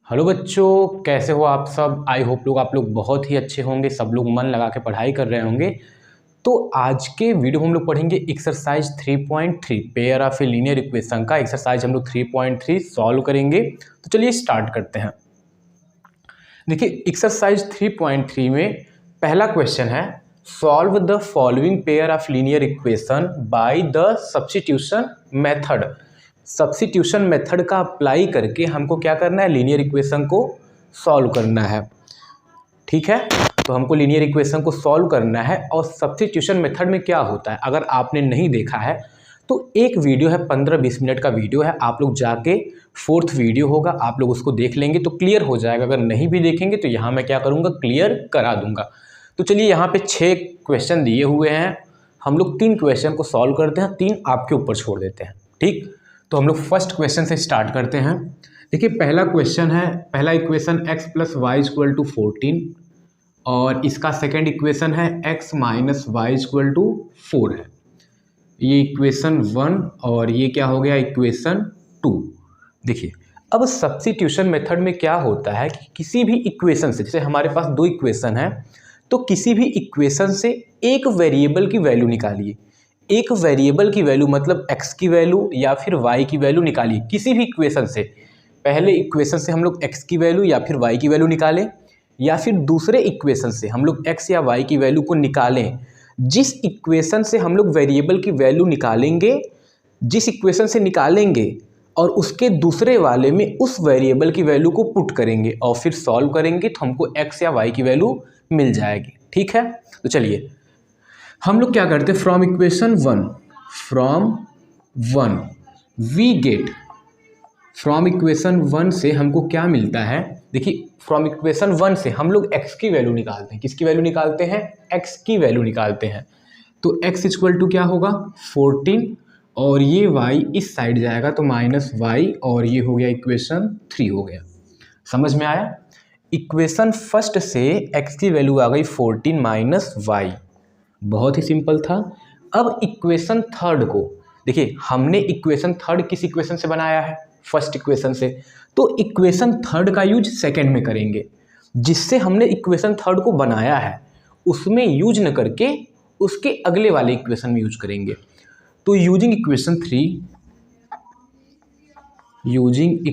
Hello बच्चों, कैसे हो आप सब। आई होप आप लोग बहुत ही अच्छे होंगे। सब लोग मन लगा के पढ़ाई कर रहे होंगे। तो आज के वीडियो हम लोग पढ़ेंगे exercise 3.3 pair of a linear equation का एक्सरसाइज हम लोग 3.3 सॉल्व करेंगे। तो चलिए स्टार्ट करते हैं। देखिए एक्सरसाइज 3.3 में पहला क्वेश्चन है, solve the following pair of linear equation by the substitution method. Substitution method का अप्लाई करके हमको क्या करना है, लीनियर इक्वेशन को सॉल्व करना है। ठीक है, तो हमको लीनियर इक्वेशन को सॉल्व करना है। और सब्स्टिट्यूशन मेथड में क्या होता है, अगर आपने नहीं देखा है तो एक वीडियो है, 15-20 मिनट का वीडियो है, आप लोग जाके 4th वीडियो होगा, आप लोग उसको देख लेंगे तो क्लियर हो जाएगा। अगर नहीं भी देखेंगे तो यहाँ मैं क्या करूँगा, क्लियर करा दूंगा। तो चलिए यहाँ पे 6 क्वेश्चन दिए हुए हैं, हम लोग 3 क्वेश्चन को सॉल्व करते हैं, 3 आपके ऊपर छोड़ देते हैं। ठीक, तो हम लोग फर्स्ट क्वेश्चन से स्टार्ट करते हैं। देखिए पहला क्वेश्चन है, पहला इक्वेशन x + y = 14 और इसका सेकेंड इक्वेशन है x - y = 4 है। ये इक्वेशन 1 और ये क्या हो गया, इक्वेशन 2। देखिए अब सब्स्टिट्यूशन मेथड में क्या होता है कि किसी भी इक्वेशन से, जैसे हमारे पास 2 इक्वेशन है, तो किसी भी इक्वेशन से एक वेरिएबल की वैल्यू निकालिए। एक वेरिएबल की वैल्यू मतलब x की वैल्यू या फिर y की वैल्यू निकालिए किसी भी इक्वेशन से। पहले इक्वेशन से हम लोग x की वैल्यू या फिर y की वैल्यू निकालें, या फिर दूसरे इक्वेशन से हम लोग x या y की वैल्यू को निकालें। जिस इक्वेशन से हम लोग वेरिएबल की वैल्यू निकालेंगे, जिस इक्वेशन से निकालेंगे और उसके दूसरे वाले में उस वेरिएबल की वैल्यू को पुट करेंगे और फिर सॉल्व करेंगे तो हमको x या y की वैल्यू मिल जाएगी। ठीक है, तो चलिए हम लोग क्या करते हैं, from equation 1 we get, from equation 1 से हमको क्या मिलता है। देखिए फ्रॉम इक्वेशन 1 से हम लोग x की वैल्यू निकालते हैं। किसकी वैल्यू निकालते हैं, x की वैल्यू निकालते हैं। तो x = क्या होगा 14 और ये y इस साइड जाएगा तो -y और ये हो गया इक्वेशन 3 हो गया। समझ में आया। इक्वेशन फर्स्ट से x की वैल्यू आ गई 14 - y, बहुत ही सिंपल था। अब इक्वेशन थर्ड को देखिए, हमने इक्वेशन थर्ड किस इक्वेशन से बनाया है, फर्स्ट इक्वेशन से, तो इक्वेशन थर्ड का यूज सेकंड में करेंगे। जिससे हमने इक्वेशन थर्ड को बनाया है उसमें यूज न करके उसके अगले वाले इक्वेशन में यूज करेंगे। तो using equation 3, using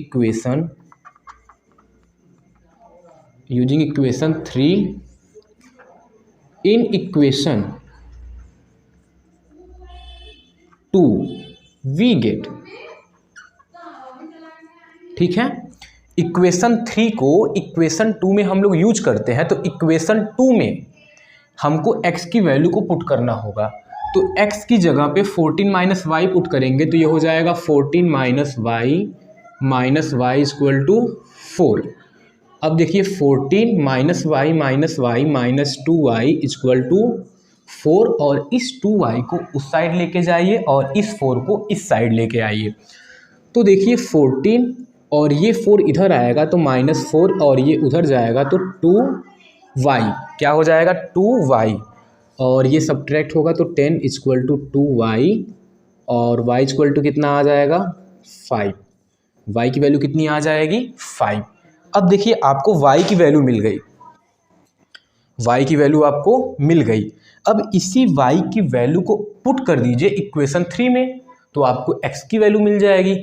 equation 3 in equation 2 we get. ठीक है, इक्वेशन 3 को इक्वेशन 2 में हम लोग यूज करते हैं। तो इक्वेशन 2 में हमको x की वैल्यू को पुट करना होगा। तो x की जगह पे 14 - y पुट करेंगे तो ये हो जाएगा 14 - y = 4। अब देखिए 14 - y - y -2y = 4 और इस 2y को उस साइड लेके जाइए और इस 4 को इस साइड लेके आइए। तो देखिए 14 और ये 4 इधर आएगा तो -4 और ये उधर जाएगा तो 2y, क्या हो जाएगा 2y और ये सब्ट्रैक्ट होगा तो 10 = 2y और y = कितना आ जाएगा 5। y की वैल्यू कितनी आ जाएगी 5। अब देखिए आपको y की वैल्यू मिल गई, y की वैल्यू आपको मिल गई। अब इसी y की वैल्यू को पुट कर दीजिए इक्वेशन 3 में तो आपको x की वैल्यू मिल जाएगी।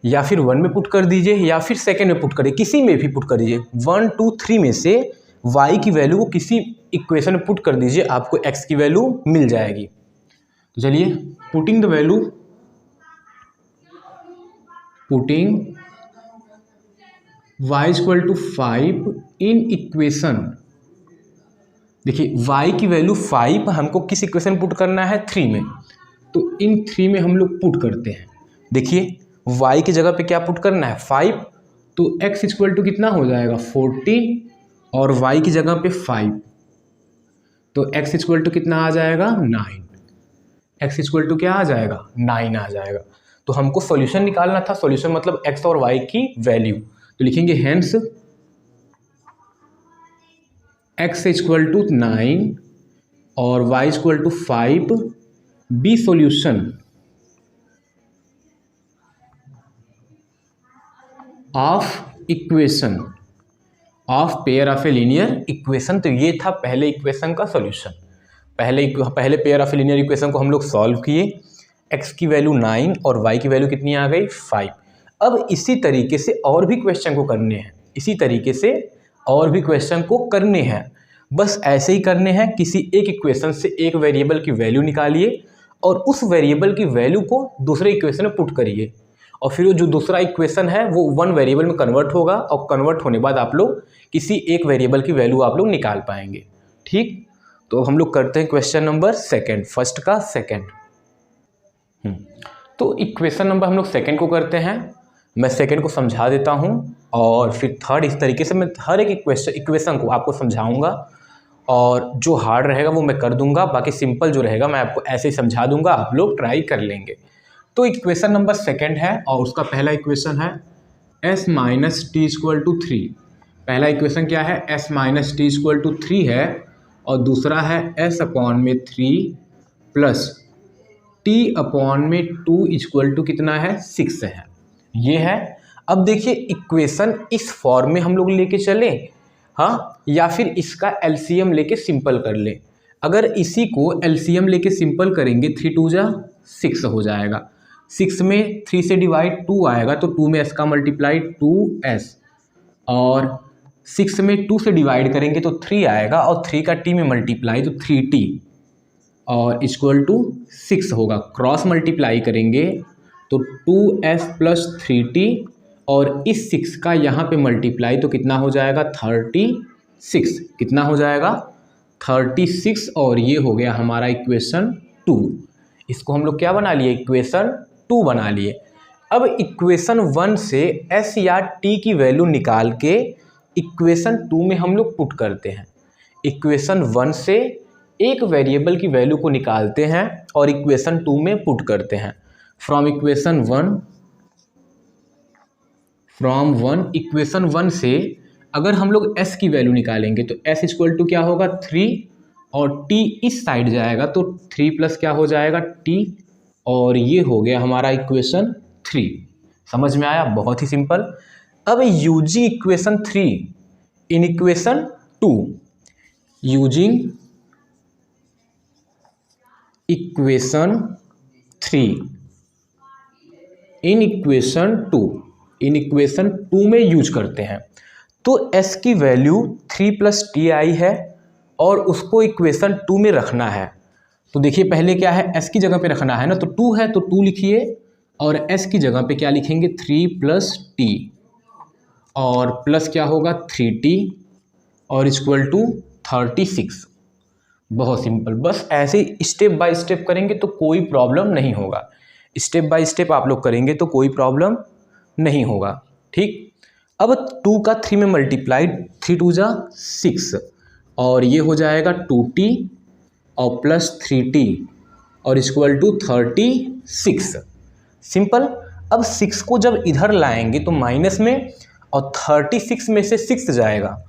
या फिर 1 में पुट कर दीजिए या फिर सेकेंड में पुट करिए, किसी में भी पुट कर दीजिए। 1, 2, 3 में से y की वैल्यू को किसी इक्वेशन में पुट कर दीजिए, आपको x की वैल्यू मिल जाएगी। तो चलिए putting the value, putting y = 5 in equation. देखिए y की वैल्यू 5 हमको किस इक्वेशन में पुट करना है 3 में, तो इन 3 में हम लोग पुट करते हैं। देखिए y की जगह पे क्या पुट करना है 5, तो x = कितना हो जाएगा 14 और y की जगह पे 5, तो x = कितना आ जाएगा 9। x = क्या आ जाएगा 9 आ जाएगा। तो हमको सॉल्यूशन निकालना था, सॉल्यूशन मतलब x और y की वैल्यू। तो लिखेंगे हेंस x = 9 और y = 5 be solution of equation of pair of a linear equation. तो ये था पहले इक्वेशन का सॉल्यूशन। पहले pair of a linear equation को हम लोग सॉल्व किए, x की वैल्यू 9 और y की वैल्यू कितनी आ गई 5। अब इसी तरीके से और भी क्वेश्चन को करने हैं, बस ऐसे ही करने हैं। किसी एक इक्वेशन से एक वेरिएबल की वैल्यू निकालिए और उस वेरिएबल की वैल्यू को दूसरे इक्वेशन में पुट करिए, और फिर जो दूसरा इक्वेशन है वो वन वेरिएबल में कन्वर्ट होगा, और कन्वर्ट होने बाद आप लोग किसी एक वेरिएबल की वैल्यू आप लोग निकाल पाएंगे। ठीक, तो हम लोग करते हैं क्वेश्चन नंबर सेकंड, फर्स्ट का सेकंड। तो इक्वेशन नंबर हम लोग सेकंड को करते हैं। मैं सेकंड को समझा देता हूं और फिर थर्ड इस तरीके से मैं हर एक इक्वेशन को आपको समझाऊंगा, और जो हार्ड रहेगा वो मैं कर दूंगा, बाकी सिंपल जो रहेगा मैं आपको ऐसे ही समझा दूंगा, आप लोग ट्राई कर लेंगे। तो इक्वेशन नंबर सेकंड है और उसका पहला इक्वेशन है s minus T equal to 3। पहला इक्वेशन क्या है, s minus T equal to 3 है, और दूसरा है s अपॉन में 3 प्लस t अपॉन में 2 इक्वल टू कितना है 6 है। ये है। अब देखिए इक्वेशन इस फॉर्म में हम लोग लेके चले, हाँ, या फिर इसका एलसीएम लेके सिंपल कर ले। अगर इसी को एलसीएम लेके सिंपल करेंगे 3 2 जा 6 हो जाएगा, 6 में 3 से डिवाइड 2 आएगा, तो 2 में s का मल्टीप्लाई 2s, और 6 में 2 से डिवाइड करेंगे तो 3 आएगा, और 3 का t में मल्टीप्लाई तो 3t, और इक्वल टू 6 होगा। क्रॉस मल्टीप्लाई करेंगे तो 2s प्लस 3t, और इस 6 का यहाँ पे मल्टीप्लाई तो कितना हो जाएगा 36। कितना हो जाएगा 36, और ये हो गया हमारा इक्वेशन 2। इसको हम लोग क्या बना लिए, इक्वेशन 2 बना लिए। अब इक्वेशन 1 से s या t की वैल्यू निकाल के इक्वेशन 2 में हम लोग पुट करते हैं। इक्वेशन 1 से एक वेरिएबल की वैल्यू को निकालते हैं और इक्वेशन 2 में पुट करते हैं। फ्रॉम इक्वेशन 1 से अगर हम लोग s की वैल्यू निकालेंगे तो s इक्वल टू क्या होगा 3, और t इस साइड जाएगा तो 3 प्लस क्या हो जाएगा t, और ये हो गया हमारा इक्वेशन 3। समझ में आया, बहुत ही सिंपल। अब using equation 3 in equation 2, using equation 3 in equation 2 में यूज करते हैं। तो s की वैल्यू 3 प्लस टी आई है और उसको इक्वेशन 2 में रखना है। तो देखिए पहले क्या है, s की जगह पे रखना है ना, तो 2 है तो 2 लिखिए, और s की जगह पे क्या लिखेंगे 3 प्लस टी, और प्लस क्या होगा 3t, और इक्वल टू 36। बहुत सिंपल, बस ऐसे स्टेप बाय स्टेप करेंगे तो कोई प्रॉब्लम नहीं होगा। स्टेप बाय स्टेप आप लोग करेंगे तो कोई प्रॉब्लम नहीं होगा। ठीक, अब 2 का 3 में मल्टीप्लाई, 3 2 जा 6, और ये हो जाएगा 2t और प्लस 3t, और इक्वल टू 36। सिंपल। अब 6 को जब इधर लाएंगे तो माइनस में, और 36 में से 6 जाएगा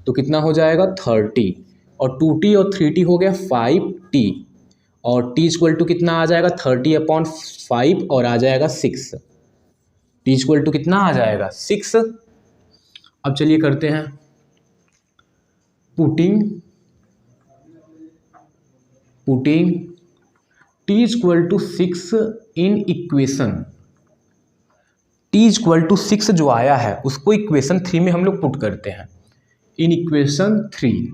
तो कितना हो जाएगा 30, और 2t और 3t हो गया 5t, और t इक्वल टू कितना आ जाएगा 30/5, और आ जाएगा 6। t इक्वल टू कितना आ जाएगा 6। अब चलिए करते हैं putting t equal to 6 in equation, t equal to 6 जो आया है उसको इक्वेशन 3 में हम लोग पुट करते हैं। इन इक्वेशन 3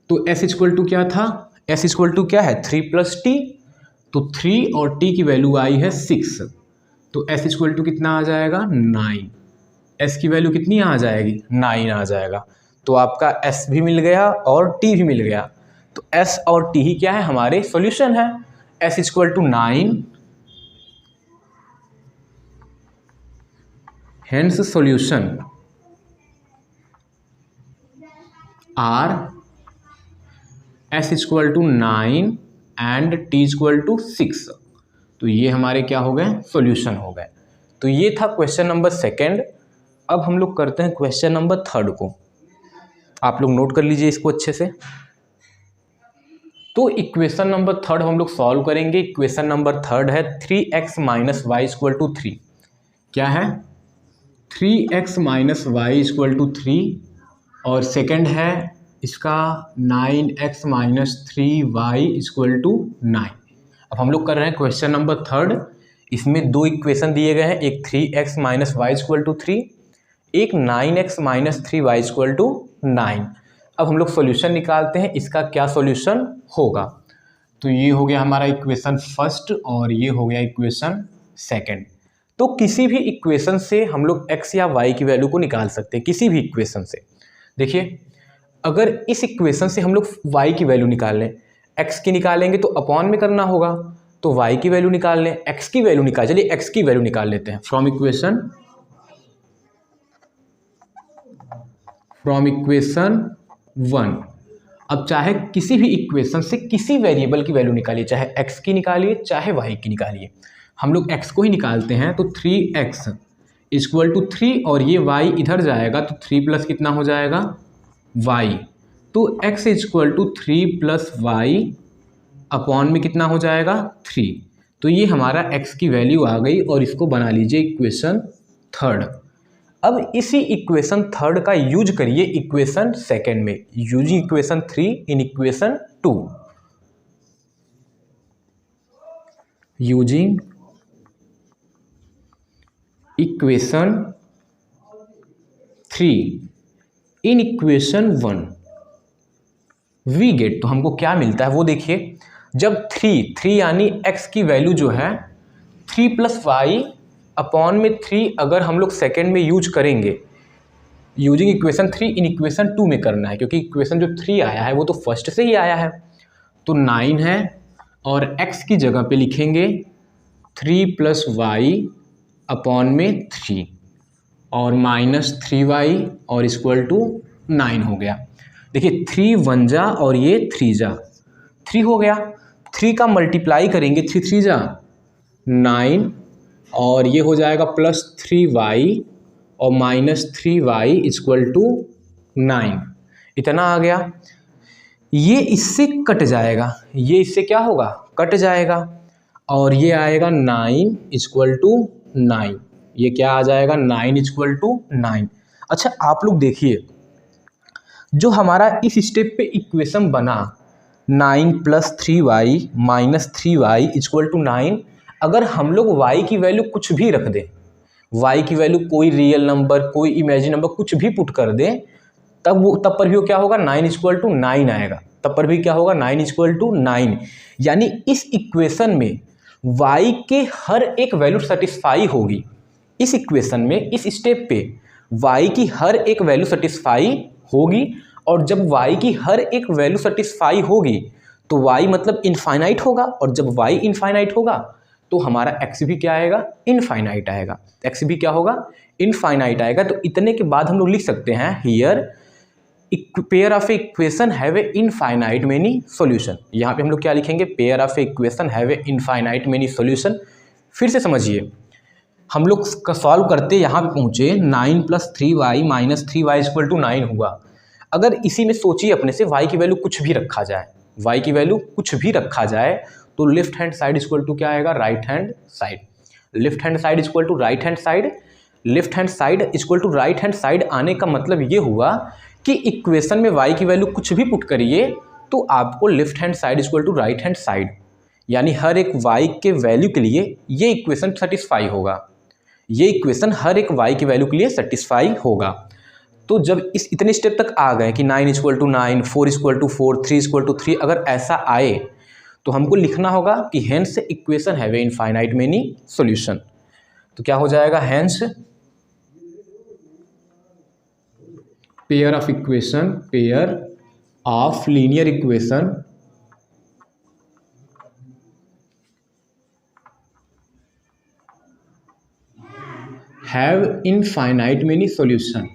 तो s इक्वल टू क्या था, s इक्वल टू क्या है 3 प्लस टी, तो 3 और t की वैल्यू आई है 6, तो s इक्वल टू कितना आ जाएगा 9। s की वैल्यू कितनी आ जाएगी 9 आ जाएगा, तो आपका s भी मिल गया और t भी मिल गया। तो s और t ही क्या है हमारे सॉल्यूशन है। s equal to 9, hence solution are s equal to 9 and t equal to 6। तो ये हमारे क्या हो गए सॉल्यूशन हो गए। तो ये था क्वेश्चन नंबर सेकंड। अब हम लोग करते हैं क्वेश्चन नंबर थर्ड को। आप लोग नोट कर लीजिए इसको अच्छे से। तो इक्वेशन नंबर थर्ड हम लोग सॉल्व करेंगे। इक्वेशन नंबर थर्ड है 3x minus Y equal to 3। क्या है 3x minus Y equal to 3 और सेकंड है इसका 9x minus 3y equal to 9। अब हम लोग कर रहे हैं क्वेश्चन नंबर 3। इसमें दो इक्वेशन दिए गए हैं, एक 3x minus Y equal to 3, एक 9x minus 3y equal to 9। अब हम लोग सॉल्यूशन निकालते हैं, इसका क्या सॉल्यूशन होगा। तो ये हो गया हमारा इक्वेशन फर्स्ट और ये हो गया इक्वेशन सेकंड। तो किसी भी इक्वेशन से हम लोग x या y की वैल्यू को निकाल सकते हैं, किसी भी इक्वेशन से। देखिए अगर इस इक्वेशन से हम लोग y की वैल्यू निकाल लें, x की निकालेंगे तो अपॉन में करना होगा, तो y की वैल्यू निकाल लें, x की वैल्यू निकाल, चलिए x की वैल्यू निकाल लेते हैं फ्रॉम इक्वेशन 1। अब चाहे किसी भी इक्वेशन से किसी वेरिएबल की वैल्यू निकालिए, चाहे x की निकालिए चाहे y की निकालिए। हम लोग x को ही निकालते हैं, तो 3x इक्वल टू 3 और ये y इधर जाएगा तो 3 प्लस कितना हो जाएगा y, तो x equal to 3 plus Y upon में कितना हो जाएगा 3। तो ये हमारा x की वैल्यू आ गई और इसको बना लीजिए इक्वेशन थर्ड। अब इसी इक्वेशन थर्ड का यूज करिए इक्वेशन सेकंड में, using equation 3 in equation 2, using equation 3 in equation 1 we get. तो हमको क्या मिलता है वो देखिए, जब 3 यानी x की वैल्यू जो है 3 प्लस वाई अपॉन में 3 अगर हम लोग सेकेंड में यूज करेंगे, यूजिंग इक्वेशन 3 इन इक्वेशन 2 में करना है, क्योंकि इक्वेशन जो 3 आया है वो तो फर्स्ट से ही आया है। तो 9 है और x की जगह पे लिखेंगे 3 प्लस वाई अपॉन में 3 और माइनस 3y और इक्वल टू 9 हो गया। देखिए 3 1 जा और ये 3 जा, 3 हो गया, 3 का मल्टीप्लाई करेंगे 3 3 जा 9 और ये हो जाएगा प्लस 3y और माइनस 3y इक्वल टू 9, इतना आ गया। ये इससे कट जाएगा, ये इससे क्या होगा कट जाएगा और ये आएगा 9 इक्वल टू 9, ये क्या आ जाएगा 9 इक्वल टू 9। अच्छा आप लोग देखिए, जो हमारा इस स्टेप पे इक्वेशन बना 9 plus 3y minus 3y equal to 9, अगर हम लोग y की वैल्यू कुछ भी रख दें, y की वैल्यू कोई रियल नंबर कोई इमेजिन नंबर कुछ भी पुट कर दें, तब पर भी वो क्या होगा 9 इक्वल टू 9 आएगा, तब पर भी क्या होगा 9 इक्वल टू 9। यानी इस इक्वेशन में y के हर एक वैल्यू सेटिस्फाई होगी। इस इक्वेशन में इस स्टेप पे y की हर एक वैल्यू सेटिस्फाई होगी, और जब y की हर एक वैल्यू सेटिस्फाई होगी तो y मतलब इनफाइनाइट होगा, और जब y इनफाइनाइट होगा तो हमारा x भी क्या आएगा इनफाइनाइट आएगा, x भी क्या होगा इनफाइनाइट आएगा। तो इतने के बाद हम लोग लिख सकते हैं here pair of equation have a infinite many solution. यहाँ पे हम लोग क्या लिखेंगे, pair of equation have a infinite many solution. फिर से समझिए, हम लोग सॉल्व करते यहाँ पे पहुँचे 9 plus 3y minus 3y equal to 9 हुआ। अगर इसी में सोचिए अपने से y की वैल्यू कुछ भी रखा जाए, y की वैल्यू कुछ भी रखा जाए, तो left hand side equal to क्या आएगा right hand side, left hand side equal to right hand side, left hand side equal to right hand side आने का मतलब ये हुआ कि इक्वेशन में y की वैल्यू कुछ भी पुट करिए तो आपको left hand side equal to right hand side, यानी हर एक y के वैल्यू के लिए ये इक्वेशन सेटिस्फाई होगा, ये इक्वेशन हर एक y की वैल्यू के लिए सेटिस्फाई होगा। तो जब इस इतने स्टेप तक आ गए कि 9 equal to 9, 4 equal to 4, 3 equal to 3, अगर ऐसा आए तो हमको लिखना होगा कि hence equation have a infinite many solution. तो क्या हो जाएगा, hence pair of equation, pair of linear equation have infinite many solution,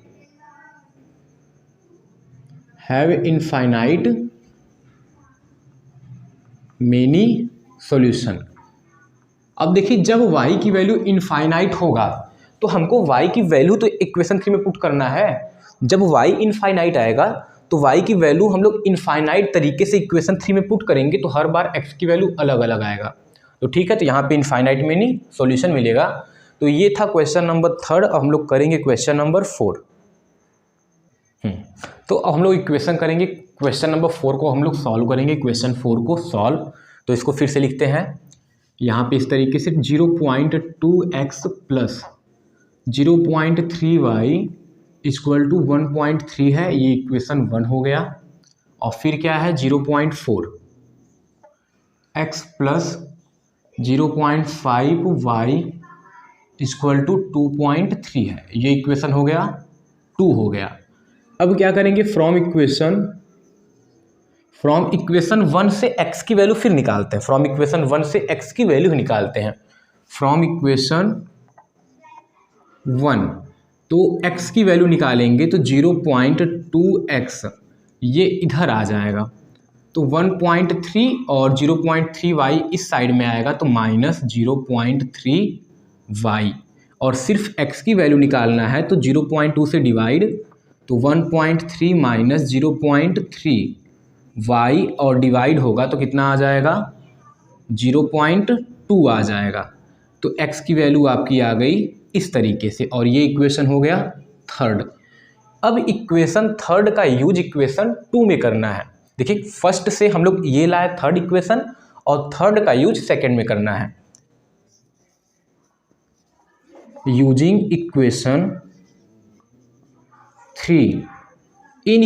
have infinite many solution. अब देखिए जब y की वैल्यू इनफाइनाइट होगा तो हमको y की वैल्यू तो इक्वेशन 3 में पुट करना है। जब y इनफाइनाइट आएगा तो y की वैल्यू हम लोग इनफाइनाइट तरीके से इक्वेशन 3 में पुट करेंगे, तो हर बार x की वैल्यू अलग अलग आएगा। तो ठीक है, तो यहाँ पे इनफाइनाइट मेनी सॉल्यूशन मिलेगा। तो ये था क्वेश्चन नंबर 3। अब हम लोग करेंगे क्वेश्चन नंबर 4। तो अब हम लोग इक्वेशन करेंगे। क्वेश्चन नंबर 4 को हम लोग सॉल्व करेंगे, क्वेश्चन 4 को सॉल्व। तो इसको फिर से लिखते हैं यहाँ पे इस तरीके से 0.2x plus 0.3y equal to 1.3 है, ये इक्वेशन 1 हो गया। और फिर क्या है 0.4x plus 0.5y equal to 2.3 है, ये इक्वेशन हो गया 2 हो गया। अब क्या करेंगे, फ्रॉम इक्वेशन 1 से x की वैल्यू फिर निकालते हैं। फ्रॉम इक्वेशन 1 से x की वैल्यू निकालते हैं। फ्रॉम इक्वेशन 1 तो x की वैल्यू निकालेंगे तो 0.2x ये इधर आ जाएगा, तो 1.3 और 0.3y इस साइड में आएगा, तो माइनस 0.3y। और सिर्फ x की वैल्यू निकालना है तो 0.2 से डिवाइड, तो 1.3 माइनस 0.3y और डिवाइड होगा तो कितना आ जाएगा 0.2 आ जाएगा। तो x की वैल्यू आपकी आ गई इस तरीके से, और ये इक्वेशन हो गया 3rd। अब इक्वेशन 3rd का यूज इक्वेशन 2 में करना है। देखिए फर्स्ट से हम लोग ये लाए 3rd इक्वेशन, और 3rd का यूज 2nd में करना है। यूजिंग इक्वेशन 3 इन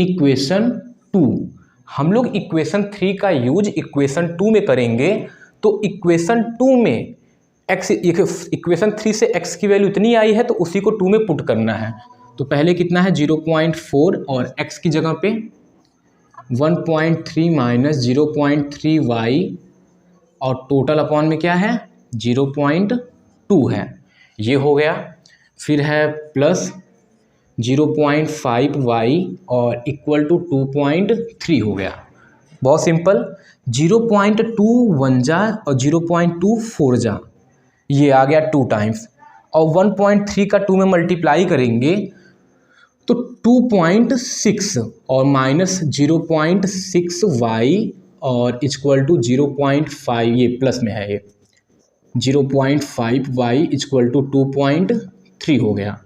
इक्वेशन 2, हम लोग इक्वेशन 3 का यूज इक्वेशन 2 में करेंगे। तो इक्वेशन 2 में x, इक्वेशन 3 से x की वैल्यू इतनी आई है तो उसी को 2 में पुट करना है। तो पहले कितना है 0.4 और x की जगह पे 1.3 माइनस 0.3y और टोटल अपॉन में क्या है 0.2 है, ये हो गया। फिर है प्लस 0.5y और इक्वल टू 2.3 हो गया। बहुत सिंपल, 0.2 1 जा और 0.2 4 जा, ये आ गया 2 टाइम्स। और 1.3 का 2 में मल्टीप्लाई करेंगे तो 2.6 और माइनस 0.6y और इक्वल टू 0.5, ये प्लस में है, ये 0.5y इक्वल टू 2.3 हो गया।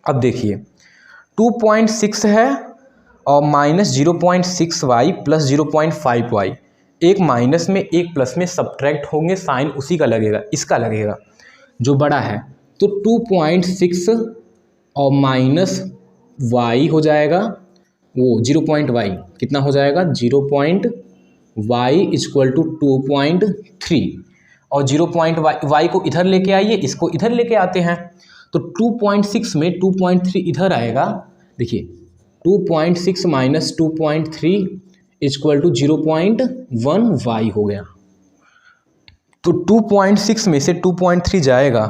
अब देखिए 2.6 है और माइनस 0.6y प्लस 0.5y, एक माइनस में एक प्लस में सब्ट्रैक्ट होंगे, साइन उसी का लगेगा, इसका लगेगा जो बड़ा है। तो 2.6 और माइनस y हो जाएगा, वो 0.y कितना हो जाएगा 0.y इक्वल टू 2.3, और 0.y को इधर लेके आइए, इसको इधर लेके आते हैं। तो 2.6 में 2.3 इधर आएगा, देखिए 2.6 माइनस 2.3 इक्वल टू 0.1y हो गया। तो 2.6 में से 2.3 जाएगा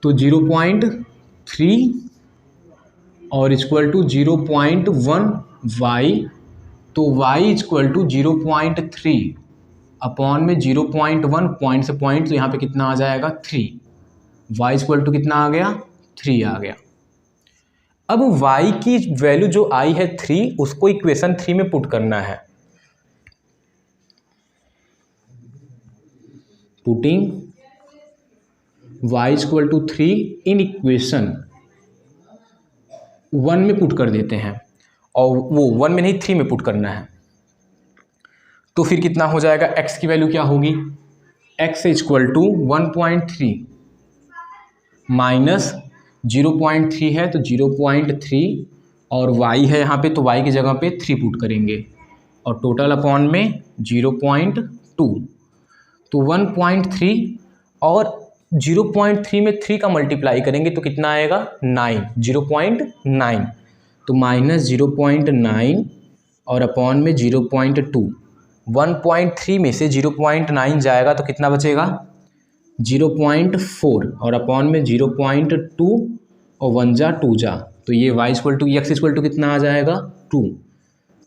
तो 0.3 और इक्वल टू 0.1y, तो y इक्वल टू 0.3 अपॉन में 0.1, पॉइंट से पॉइंट, तो यहाँ पे कितना आ जाएगा 3, y इक्वल टू कितना आ गया 3 आ गया। अब y की वैल्यू जो आई है 3, उसको इक्वेशन 3 में पुट करना है। Putting y equal to 3 in equation 1 में पुट कर देते हैं, और वो 1 में नहीं 3 में पुट करना है। तो फिर कितना हो जाएगा, x की वैल्यू क्या होगी, x इक्वल टू 1.3 माइनस 0.3 है तो 0.3, और y है यहाँ पे तो y की जगह पे 3 पुट करेंगे, और टोटल अपॉन में 0.2, तो 1.3 और 0.3 में 3 का मल्टीप्लाई करेंगे तो कितना आएगा 9, 0.9, तो माइनस 0.9 और अपॉन में 0.2, 1.3 में से 0.9 जाएगा तो कितना बचेगा 0.4 और अपॉन में 0.2 और 1 जा 2 जा, तो ये y equal to x equal to कितना आ जाएगा 2।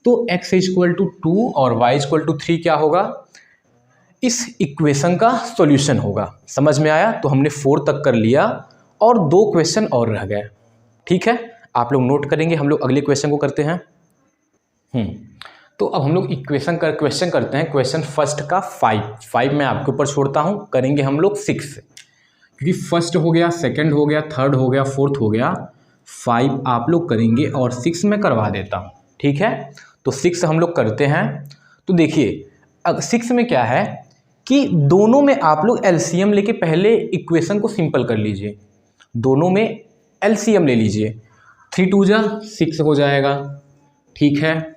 तो x इक्वल टू 2 और y इक्वल टू 3 क्या होगा, इस इक्वेशन का सॉल्यूशन होगा। समझ में आया? तो हमने 4 तक कर लिया और 2 क्वेश्चन और रह गए। ठीक है, आप लोग नोट करेंगे, हम लोग अगले क्वेश्चन को करते हैं। तो अब हम लोग क्वेश्चन करते हैं। क्वेश्चन फर्स्ट का 5 मैं आपके ऊपर छोड़ता हूँ, करेंगे हम लोग 6, क्योंकि फर्स्ट हो गया, सेकंड हो गया, थर्ड हो गया, फोर्थ हो गया, 5 आप लोग करेंगे और 6 मैं करवा देता हूँ, ठीक है। तो 6 हम लोग करते हैं। तो देखिए अब 6 में क्या है कि दोनों में आप लोग एलसीएम लेके पहले इक्वेशन को सिंपल कर लीजिए, दोनों में एलसीएम ले लीजिए। 3 2 जा 6 हो जाएगा, ठीक है।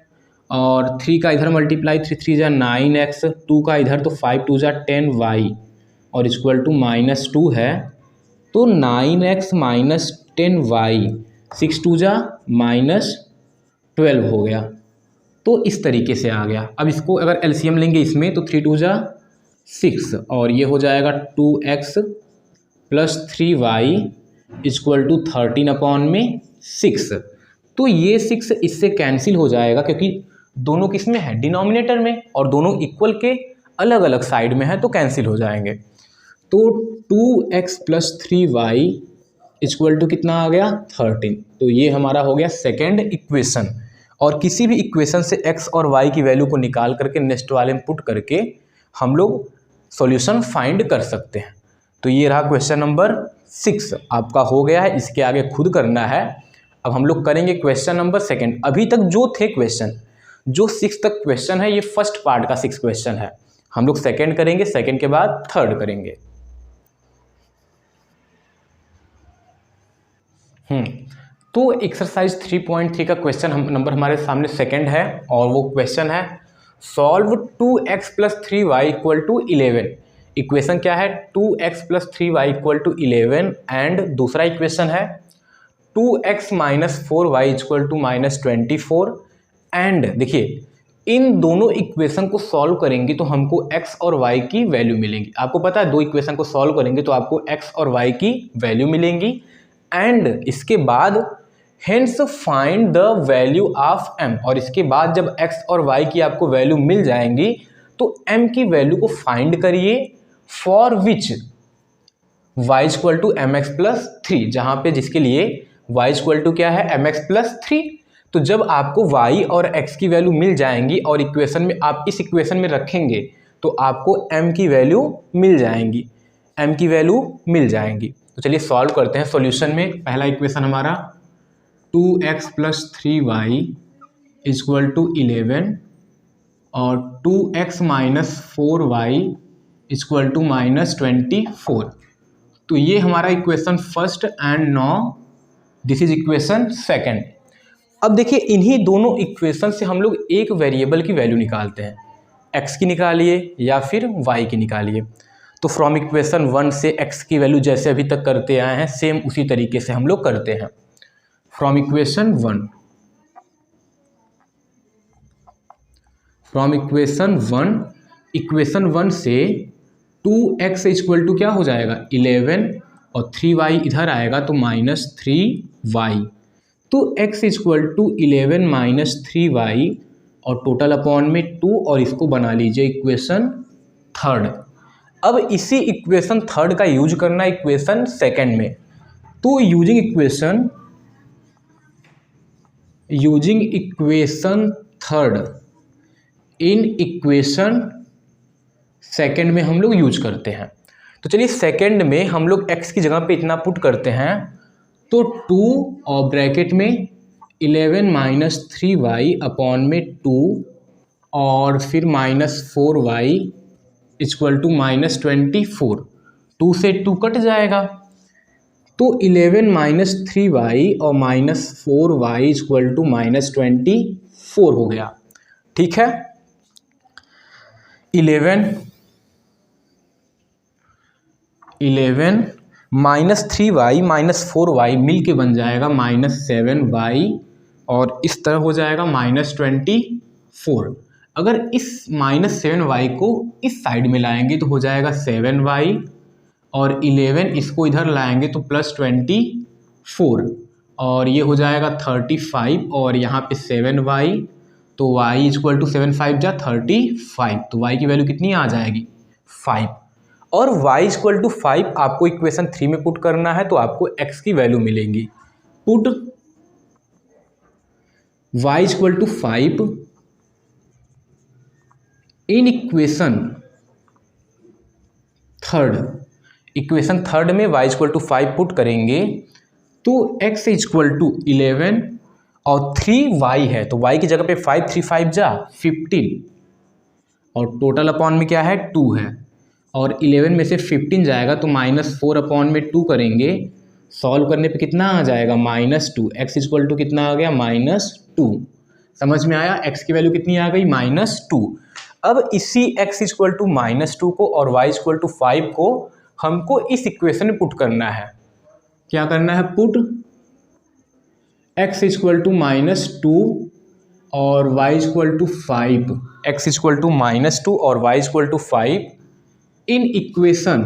और 3 का इधर मल्टीप्लाई, 3 3 जा 9x, 2 का इधर तो 5 2 जा 10y और इक्वल टू -2 है, तो 9x माइनस 10y, 6 2 जा -12 हो गया। तो इस तरीके से आ गया। अब इसको अगर एलसीएम लेंगे इसमें तो 3 2 जा 6 और ये हो जाएगा 2x plus 3y equal to 13/6। तो ये 6 इससे कैंसिल हो जाएगा, क्योंकि दोनों किस में है, डिनोमिनेटर में, और दोनों इक्वल के अलग अलग साइड में है, तो कैंसिल हो जाएंगे। तो 2x plus 3y equal to कितना आ गया, 13। तो ये हमारा हो गया सेकेंड इक्वेशन। और किसी भी इक्वेशन से x और y की वैल्यू को निकाल करके नेक्स्ट वाले में पुट करके हम लोग सॉल्यूशन फाइंड कर सकते हैं। तो ये रहा क्वेश्चन नंबर 6 आपका हो गया है, इसके आगे खुद करना है। अब हम लोग करेंगे क्वेश्चन नंबर 2। अभी तक जो थे क्वेश्चन, जो 6 तक क्वेश्चन है, ये फर्स्ट पार्ट का 6 क्वेश्चन है। हम लोग सेकंड करेंगे, सेकंड के बाद थर्ड करेंगे। तो एक्सरसाइज 3.3 का क्वेश्चन नंबर हमारे सामने सेकंड है, और वो क्वेश्चन है solve 2x plus 3y equal to 11। Equation क्या है, 2x plus 3y equal to 11, and दूसरा इक्वेशन है 2x minus 4y equal to -24। And देखिए इन दोनों इक्वेशन को सॉल्व करेंगे तो हमको x और y की वैल्यू मिलेंगी। आपको पता है दो इक्वेशन को सॉल्व करेंगे तो आपको x और y की वैल्यू मिलेंगी। एंड इसके बाद hence find the value of m, और इसके बाद जब x और y की आपको वैल्यू मिल जाएंगी तो m की वैल्यू को फाइंड करिए for which y equal to mx plus 3, जहाँ पे जिसके लिए y इक्वल टू क्या है, mx प्लस 3। तो जब आपको y और x की वैल्यू मिल जाएंगी और इक्वेशन में आप इस इक्वेशन में रखेंगे तो आपको m की वैल्यू मिल जाएंगी, m की वैल्यू मिल जाएंगी। तो चलिए सॉल्व करते हैं सॉल्यूशन में। पहला इक्वेशन हमारा 2x plus 3y equal to 11 और 2x minus 4y equal to -24। तो ये हमारा equation first, and now this is equation second. अब देखिए इन्हीं दोनों इक्वेशन से हम लोग एक वेरिएबल की वैल्यू निकालते हैं, x की निकालिए या फिर y की निकालिए। तो फ्रॉम इक्वेशन 1 से x की वैल्यू जैसे अभी तक करते आए हैं सेम उसी तरीके से हम लोग करते हैं। फ्रॉम इक्वेशन 1 इक्वेशन 1 से 2x इक्वल टू क्या हो जाएगा 11 और 3y इधर आएगा तो -3y। तो x equal to 11 minus 3y और टोटल अपॉन में 2, और इसको बना लीजिए इक्वेशन थर्ड। अब इसी इक्वेशन थर्ड का यूज करना इक्वेशन सेकंड में। तो using equation third in equation second में हम लोग यूज करते हैं। तो चलिए सेकंड में हम लोग x की जगह पे इतना पुट करते हैं, तो 2 और ब्रैकेट में 11 माइनस 3y अपॉन में 2 और फिर -4y इक्वल टू -24। 2 से 2 कट जाएगा तो 11 माइनस 3y और -4y इक्वल टू -24 हो गया, ठीक है। 11 माइनस 3y माइनस 4y मिल के बन जाएगा -7y, और इस तरह हो जाएगा -24। अगर इस -7y को इस साइड में लाएंगे तो हो जाएगा 7y, और 11 इसको इधर लाएंगे तो +24, और ये हो जाएगा 35, और यहाँ पे 7y, तो y इक्वल टू 7 5 जा 35। तो y की वैल्यू कितनी आ जाएगी 5, और y इक्वल टू 5 आपको इक्वेशन 3 में पुट करना है तो आपको x की वैल्यू मिलेंगी। Put y equal to 5 in equation third में y इक्वल टू 5 पुट करेंगे तो x इक्वल टू 11 और 3y है तो y की जगह पे 5 3 5 जा 15 और टोटल अपॉन में क्या है 2 है और 11 में से 15 जाएगा तो -4 अपॉन में 2 करेंगे। सॉल्व करने पे कितना आ जाएगा -2। x इक्वल टू कितना आ गया -2। समझ में आया, x की वैल्यू कितनी आ गई -2। अब इसी x इक्वल टू -2 को और y इक्वल टू 5 को हमको इस इक्वेशन में पुट करना है। क्या करना है, पुट x इक्वल टू -2 और y equal to 5, x equal to -2 और y equal to 5 in equation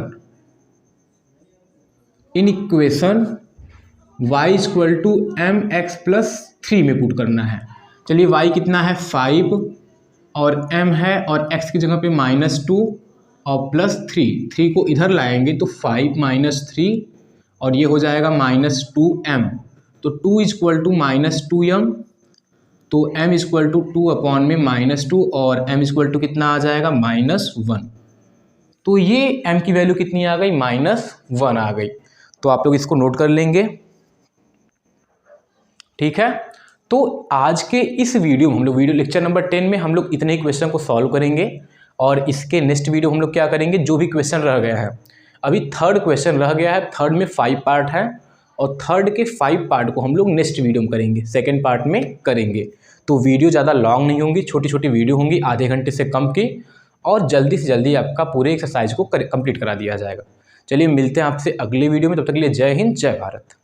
y equal to mx+3 में पुट करना है। चलिए y कितना है 5 और m है और x की जगह पे -2 और +3 को इधर लाएंगे तो 5 - 3 और ये हो जाएगा -2m तो 2 इक्वल टू -2m तो m इक्वल टू 2 अपॉन में -2 और m इक्वल टू कितना आ जाएगा -1। तो ये m की वैल्यू कितनी आ गई -1 आ गई। तो आप लोग इसको नोट कर लेंगे, ठीक है। तो आज के इस वीडियो में हम लोग वीडियो लेक्चर नंबर 10 में हम लोग इतने ही क्वेश्चन को सॉल्व करेंगे और इसके नेक्स्ट वीडियो हम लोग क्या करेंगे, जो भी क्वेश्चन रह गया है, अभी थर्ड क्वेश्चन रह गया है, थर्ड में 5 पार्ट है और थर्ड के 5 पार्ट को हम लोग नेक्स्ट वीडियो में करेंगे, सेकेंड पार्ट में करेंगे। तो वीडियो ज़्यादा लॉन्ग नहीं होंगी, छोटी छोटी वीडियो होंगी, आधे घंटे से कम की, और जल्दी से जल्दी आपका पूरे एक्सरसाइज को कंप्लीट करा दिया जाएगा। चलिए मिलते हैं आपसे अगले वीडियो में, तब तक के लिए जय हिंद जय भारत।